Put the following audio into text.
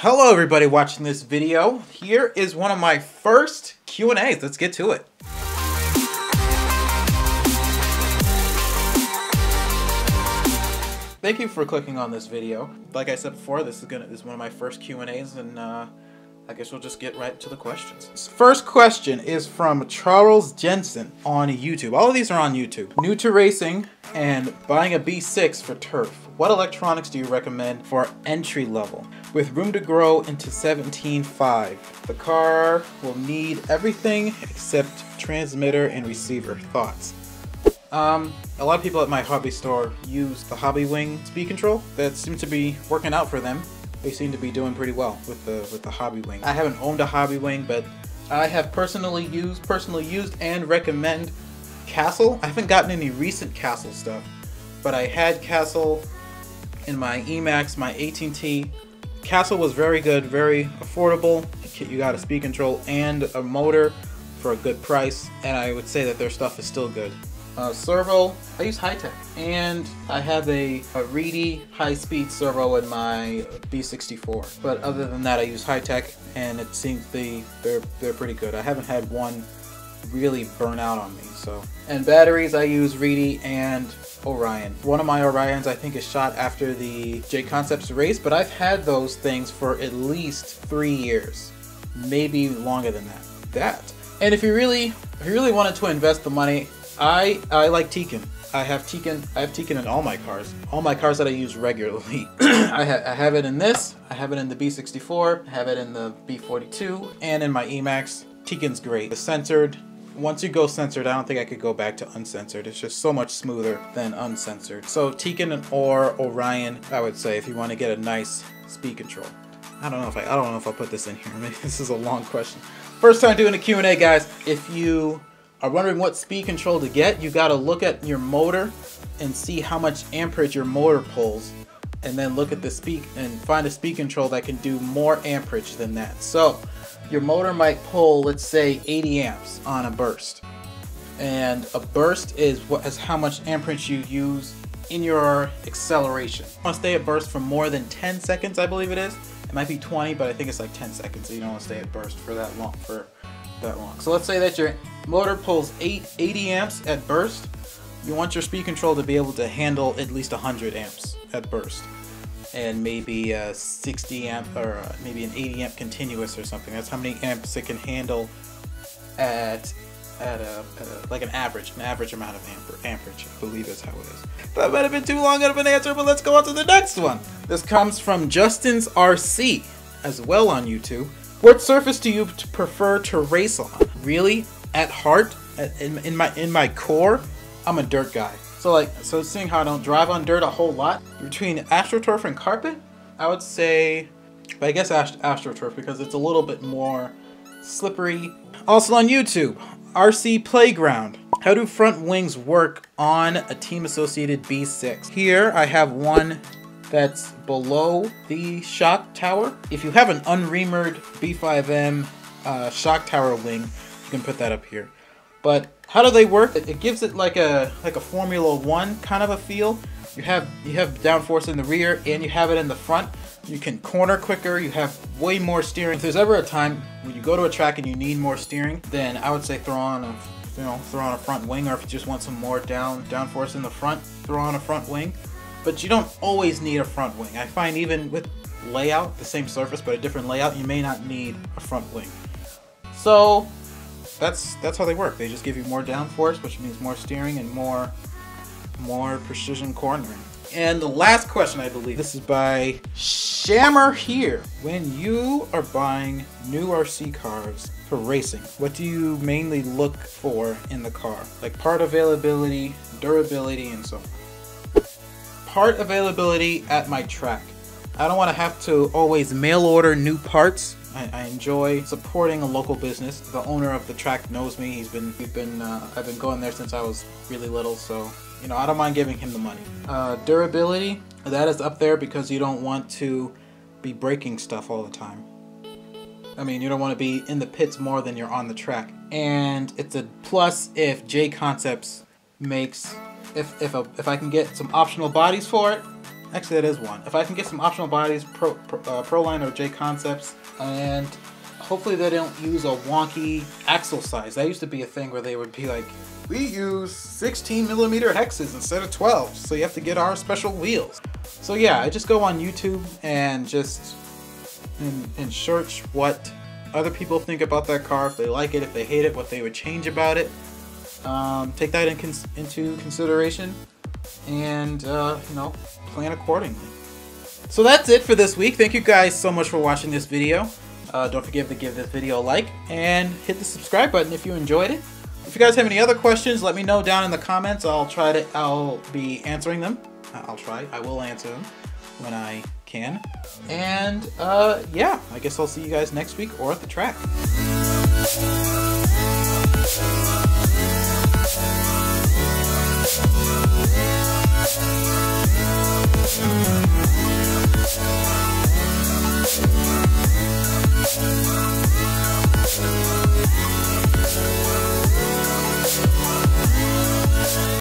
Hello everybody watching this video. Here is one of my first Q&As. Let's get to it. Thank you for clicking on this video. Like I said before, this is one of my first Q&As, and I guess we'll just get right to the questions. First question is from Charles Jensen on YouTube. All of these are on YouTube. New to racing and buying a B6 for turf. What electronics do you recommend for entry level with room to grow into 17.5? The car will need everything except transmitter and receiver. Thoughts? A lot of people at my hobby store use the Hobby Wing speed control. That seems to be working out for them. They seem to be doing pretty well with the Hobby Wing. I haven't owned a Hobby Wing, but I have personally used and recommend Castle. I haven't gotten any recent Castle stuff, but I had Castle in my Emax, my AT&T. Castle was very good, very affordable. You got a speed control and a motor for a good price, and I would say that their stuff is still good. Servo, I use Hi-Tech, and I have a Reedy high-speed servo in my B64. But other than that, I use Hi-Tech, and it seems they're pretty good. I haven't had one really burn out on me. So, and batteries, I use Reedy and Orion. One of my Orions I think is shot after the J Concepts race, but I've had those things for at least 3 years, maybe longer than that. And if you really wanted to invest the money, I like Tekin. I have Tekin in all my cars. All my cars that I use regularly. I have it in this, I have it in the B64, I have it in the B42, and in my Emax. Tekin's great. The censored, once you go censored, I don't think I could go back to uncensored. It's just so much smoother than uncensored. So Tekin or Orion, I would say, if you want to get a nice speed control. I don't know if I'll put this in here. Maybe this is a long question. First time doing a Q&A, guys. If you are wondering what speed control to get, you got to look at your motor and see how much amperage your motor pulls, and then look at the speed and find a speed control that can do more amperage than that. So your motor might pull, let's say, 80 amps on a burst, and a burst is how much amperage you use in your acceleration. You want to stay at burst for more than 10 seconds, I believe it is. It might be 20, but I think it's like 10 seconds, so you don't want to stay at burst for that long. So let's say that your motor pulls 80 amps at burst. You want your speed control to be able to handle at least 100 amps at burst, and maybe 60 amp or maybe an 80 amp continuous or something. That's how many amps it can handle at like an average amount of amperage. I believe that's how it is. That might have been too long of an answer, but let's go on to the next one. This comes from Justin's RC as well on YouTube. What surface do you prefer to race on? Really, at heart, in my core, I'm a dirt guy. So seeing how I don't drive on dirt a whole lot, between AstroTurf and carpet, I would say, I guess AstroTurf, because it's a little bit more slippery. Also on YouTube, RC Playground. How do front wings work on a team associated B6? Here I have one that's below the shock tower. If you have an unreamered B5M shock tower wing, you can put that up here. But how do they work? It gives it like a Formula One kind of a feel. You have downforce in the rear and you have it in the front. You can corner quicker. You have way more steering. If there's ever a time when you go to a track and you need more steering, then I would say throw on a front wing. Or if you just want some more downforce in the front, throw on a front wing. But you don't always need a front wing. I find even with layout, the same surface but a different layout, you may not need a front wing. So that's how they work. They just give you more downforce, which means more steering and more precision cornering. And the last question, I believe, this is by Shammer here. When you are buying new RC cars for racing, what do you mainly look for in the car? Like part availability, durability, and so on. Part availability at my track. I don't want to have to always mail order new parts. I enjoy supporting a local business. The owner of the track knows me. I've been going there since I was really little, so you know, I don't mind giving him the money. Durability, that is up there because you don't want to be breaking stuff all the time. I mean, you don't want to be in the pits more than you're on the track. And it's a plus if J Concepts makes, if I can get some optional bodies for it, Actually, that is one. If I can get some optional bodies, Proline or J Concepts, and hopefully they don't use a wonky axle size. That used to be a thing where they would be like, we use 16mm hexes instead of 12, so you have to get our special wheels. So yeah, I just go on YouTube and just and search what other people think about that car, if they like it, if they hate it, what they would change about it. Take that into consideration, and you know, plan accordingly. So that's it for this week. Thank you guys so much for watching this video. Don't forget to give this video a like and hit the subscribe button if you enjoyed it. If you guys have any other questions, let me know down in the comments. I'll be answering them. I will answer them when I can. And yeah, I guess I'll see you guys next week or at the track.